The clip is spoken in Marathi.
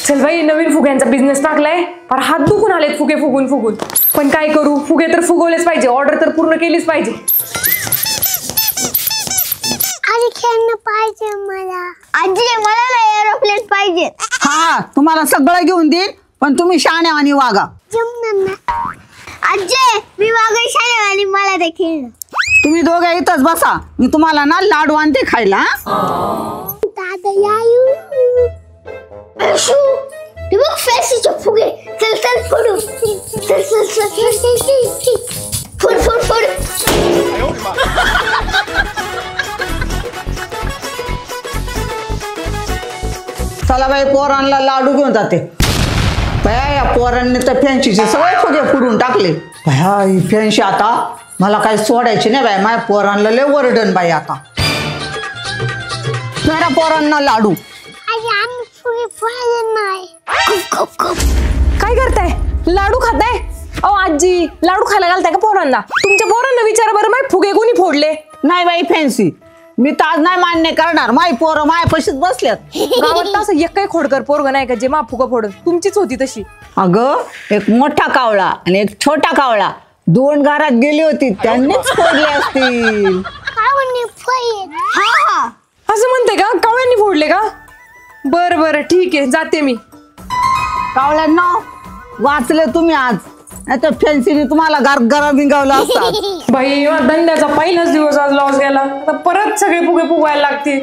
चल बाई, नवीन फुग्यांचा बिझनेस टाकलाय, पर हात दुखून आलेत फुगे फुगून फुगून. पण काय करू, फुगे तर फुगवलेच पाहिजे, ऑर्डर तर पूर्ण केलीच पाहिजे. आणि खेळणं पाहिजे मला. आजी मला ना एरोप्लेन पाहिजे. हा, तुम्हाला सगळं घेऊन देईन, पण तुम्ही शहाण्या आणि वागा. जमणार ना आजी, मी वागण शाळे आणि मला ते खेळणं. तुम्ही दोघे इथंच बसा, मी तुम्हाला ना लाडू आणते खायला. दादा यायू ते बघ फॅसीचे फुगे. चल चल फोडू. चल चल चल फोड फोड फोड. चला बाई, पोरांना लाडू घेऊन जाते. भया, या पोरांनी तर फॅन्सीचे सगळे फुगे फुडून टाकले. भया, ही फॅन्सी आता मला काही सोडायची नाही बाई. माझ्या पोरांना लय वरडन बाई. आता जरा पोरांना लाडू. आजी आम्ही फुगे पाहिजे नाही. काय करताय, लाडू खाताय? अहो आजी, लाडू खायला घालताय का पोरांना? तुमच्या पोरांना विचारा बरं, माझे फुगे कोणी फोडले? नाही बाई फॅन्सी, मी तर आज नाही मान्य करणार. माई पोरं मायापाशीच बसल्यात. गावात असं एक काही खोडकर पोरग नाही का जे मा फुगा फोडत? तुमचीच होती तशी. अगं, एक मोठा कावळा आणि एक छोटा कावळा दोन घरात गेली होती, त्यांनीच फोडले असतील. हा असं म्हणते का? कावळ्यांनी फोडले का? बरं बरं, ठीक आहे, जाते मी. कावळ्यांना वाचले तुम्ही आज, नाही तर फॅन्सीने तुम्हाला घरा निघावलं असतात. बाई, धंद्याचा पहिलाच दिवस आज लॉस गेला. आता परत सगळे फुगे फुगवायला लागतील.